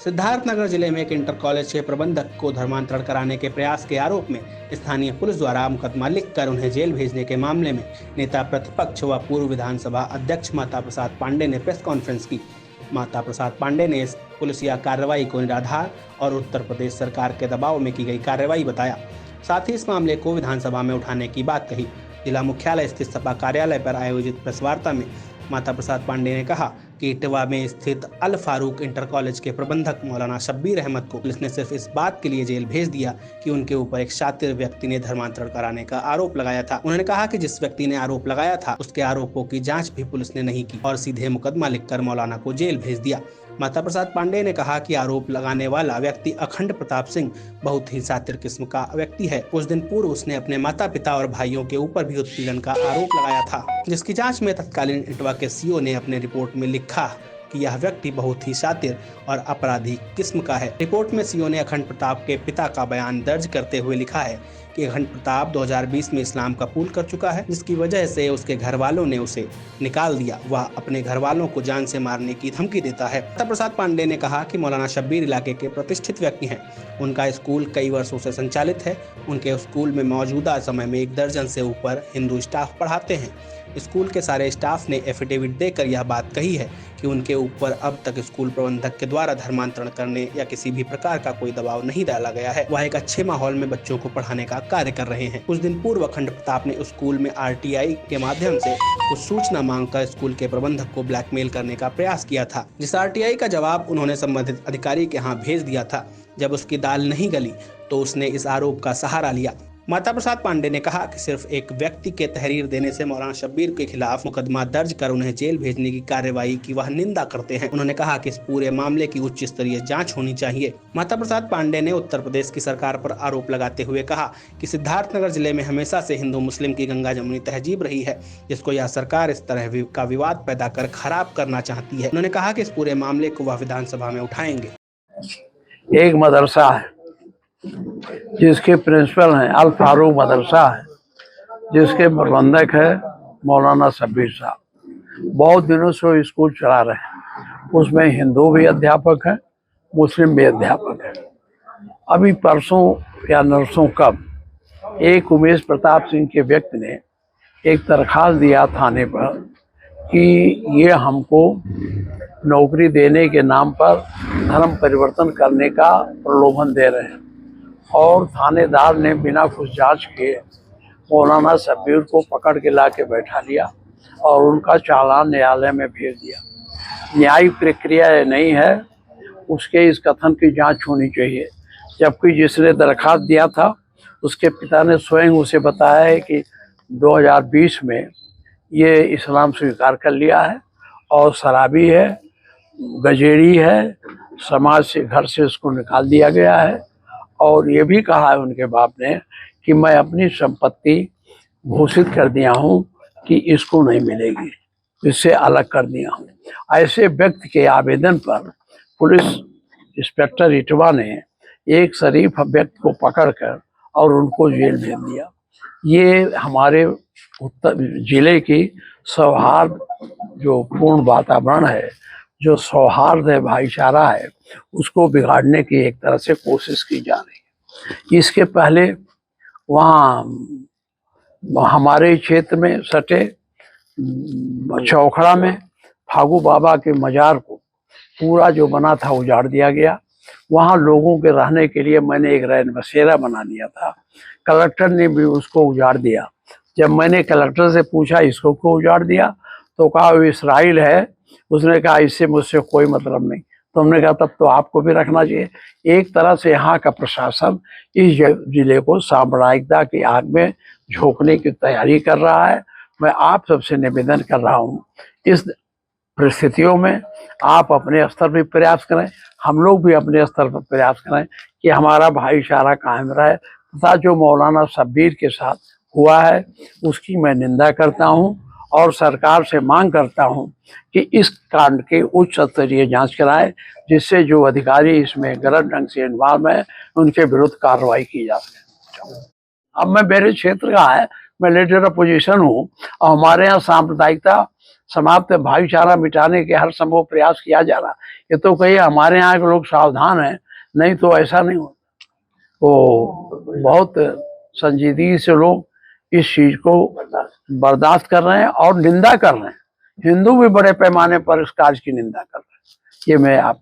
सिद्धार्थनगर जिले में एक इंटर कॉलेज के प्रबंधक को धर्मांतरण कराने के प्रयास के आरोप में स्थानीय पुलिस द्वारा मुकदमा लिखकर उन्हें जेल भेजने के मामले में नेता प्रतिपक्ष व पूर्व विधानसभा अध्यक्ष माता प्रसाद पांडे ने प्रेस कॉन्फ्रेंस की। माता प्रसाद पांडे ने इस पुलिसिया कार्रवाई को निराधार और उत्तर प्रदेश सरकार के दबाव में की गई कार्रवाई बताया। साथ ही इस मामले को विधानसभा में उठाने की बात कही। जिला मुख्यालय स्थित सपा कार्यालय पर आयोजित प्रेस वार्ता में माता प्रसाद पांडे ने कहा कि इटवा में स्थित अल फारूक इंटर कॉलेज के प्रबंधक मौलाना शब्बीर अहमद को पुलिस ने सिर्फ इस बात के लिए जेल भेज दिया कि उनके ऊपर एक शातिर व्यक्ति ने धर्मांतरण कराने का आरोप लगाया था। उन्होंने कहा कि जिस व्यक्ति ने आरोप लगाया था उसके आरोपों की जांच भी पुलिस ने नहीं की और सीधे मुकदमा लिखकर मौलाना को जेल भेज दिया। माता प्रसाद पांडे ने कहा कि आरोप लगाने वाला व्यक्ति अखंड प्रताप सिंह बहुत ही शातिर किस्म का व्यक्ति है। कुछ दिन पूर्व उसने अपने माता पिता और भाइयों के ऊपर भी उत्पीड़न का आरोप लगाया था, जिसकी जांच में तत्कालीन इटवा के सीओ ने अपने रिपोर्ट में लिखा कि यह व्यक्ति बहुत ही शातिर और अपराधी किस्म का है। रिपोर्ट में सीओ ने अखंड प्रताप के पिता का बयान दर्ज करते हुए लिखा है कि अखंड प्रताप 2020 में इस्लाम कबूल कर चुका है, जिसकी वजह से उसके घर वालों ने उसे निकाल दिया। वह अपने घर वालों को जान से मारने की धमकी देता है। माता प्रसाद पांडे ने कहा कि मौलाना शब्बीर इलाके के प्रतिष्ठित व्यक्ति हैं। उनका स्कूल कई वर्षों से संचालित है। उनके स्कूल में मौजूदा समय में 1 दर्जन से ऊपर हिंदू स्टाफ पढ़ाते हैं। स्कूल के सारे स्टाफ ने एफिडेविट देकर यह बात कही है कि उनके ऊपर अब तक स्कूल प्रबंधक के द्वारा धर्मांतरण करने या किसी भी प्रकार का कोई दबाव नहीं डाला गया है। वह एक अच्छे माहौल में बच्चों को पढ़ाने का कार्य कर रहे हैं। कुछ दिन पूर्व अखंड प्रताप ने स्कूल में आरटीआई के माध्यम से कुछ सूचना मांगकर स्कूल के प्रबंधक को ब्लैकमेल करने का प्रयास किया था, जिस आरटीआई का जवाब उन्होंने संबंधित अधिकारी के यहाँ भेज दिया था। जब उसकी दाल नहीं गली तो उसने इस आरोप का सहारा लिया। माता प्रसाद पांडे ने कहा कि सिर्फ एक व्यक्ति के तहरीर देने से मौलाना शब्बीर के खिलाफ मुकदमा दर्ज कर उन्हें जेल भेजने की कार्रवाई की वह निंदा करते हैं। उन्होंने कहा कि इस पूरे मामले की उच्च स्तरीय जांच होनी चाहिए। माता प्रसाद पांडे ने उत्तर प्रदेश की सरकार पर आरोप लगाते हुए कहा कि सिद्धार्थनगर जिले में हमेशा से हिंदू मुस्लिम की गंगा जमुनी तहजीब रही है, जिसको यह सरकार इस तरह का विवाद पैदा कर खराब करना चाहती है। उन्होंने कहा कि इस पूरे मामले को वह विधानसभा में उठाएंगे। एक मदरसा है जिसके प्रिंसिपल हैं, अल फारूक मदरसा है जिसके प्रबंधक है मौलाना शब्बीर साहब। बहुत दिनों से वो स्कूल चला रहे हैं। उसमें हिंदू भी अध्यापक हैं, मुस्लिम भी अध्यापक हैं। अभी परसों या नरसों कब एक उमेश प्रताप सिंह के व्यक्ति ने एक दरखास्त दिया थाने पर कि ये हमको नौकरी देने के नाम पर धर्म परिवर्तन करने का प्रलोभन दे रहे हैं, और थानेदार ने बिना कुछ जांच किए मौलाना शब्बीर को पकड़ के ला के बैठा लिया और उनका चालान न्यायालय में भेज दिया। न्यायिक प्रक्रिया नहीं है, उसके इस कथन की जांच होनी चाहिए। जबकि जिसने दरखास्त दिया था उसके पिता ने स्वयं उसे बताया है कि 2020 में ये इस्लाम स्वीकार कर लिया है और शराबी है, गजेड़ी है, समाज से घर से उसको निकाल दिया गया है। और ये भी कहा है उनके बाप ने कि मैं अपनी संपत्ति घोषित कर दिया हूँ कि इसको नहीं मिलेगी, इससे अलग कर दिया हूँ। ऐसे व्यक्ति के आवेदन पर पुलिस इंस्पेक्टर इटवा ने एक शरीफ व्यक्ति को पकड़कर और उनको जेल भेज दिया। ये हमारे उत्तर जिले की सौहार्द जो पूर्ण वातावरण है, जो सौहार्द है, भाईचारा है, उसको बिगाड़ने की एक तरह से कोशिश की जा रही है। इसके पहले वहाँ हमारे क्षेत्र में सटे चौखड़ा में फागू बाबा के मजार को पूरा जो बना था उजाड़ दिया गया। वहाँ लोगों के रहने के लिए मैंने एक रैन बसेरा बना दिया था। कलेक्टर ने भी उसको उजाड़ दिया। जब मैंने कलेक्टर से पूछा इसको क्यों उजाड़ दिया, तो कहा वो इसराइल है। उसने कहा इससे मुझसे कोई मतलब नहीं। तो हमने कहा तब तो आपको भी रखना चाहिए। एक तरह से यहाँ का प्रशासन इस जिले को साम्प्रदायिकता की आग में झोंकने की तैयारी कर रहा है। मैं आप सबसे निवेदन कर रहा हूँ, इस परिस्थितियों में आप अपने स्तर पर प्रयास करें, हम लोग भी अपने स्तर पर प्रयास करें कि हमारा भाईचारा कायम रहे। तथा जो मौलाना शब्बीर के साथ हुआ है उसकी मैं निंदा करता हूँ और सरकार से मांग करता हूं कि इस कांड की उच्च स्तरीय जांच कराए, जिससे जो अधिकारी इसमें गलत ढंग से इन्वॉल्व है उनके विरुद्ध कार्रवाई की जा सके। अब मैं मेरे क्षेत्र का है, मैं लीडर अपोजिशन हूँ और हमारे यहाँ सांप्रदायिकता समाप्त है, भाईचारा मिटाने के हर संभव प्रयास किया जा रहा। ये तो कहिए हमारे यहाँ के लोग सावधान हैं, नहीं तो ऐसा नहीं होता। वो बहुत संजीदगी से लोग इस चीज को बर्दाश्त कर रहे हैं और निंदा कर रहे हैं। हिंदू भी बड़े पैमाने पर इस कार्य की निंदा कर रहे हैं। ये मैं आप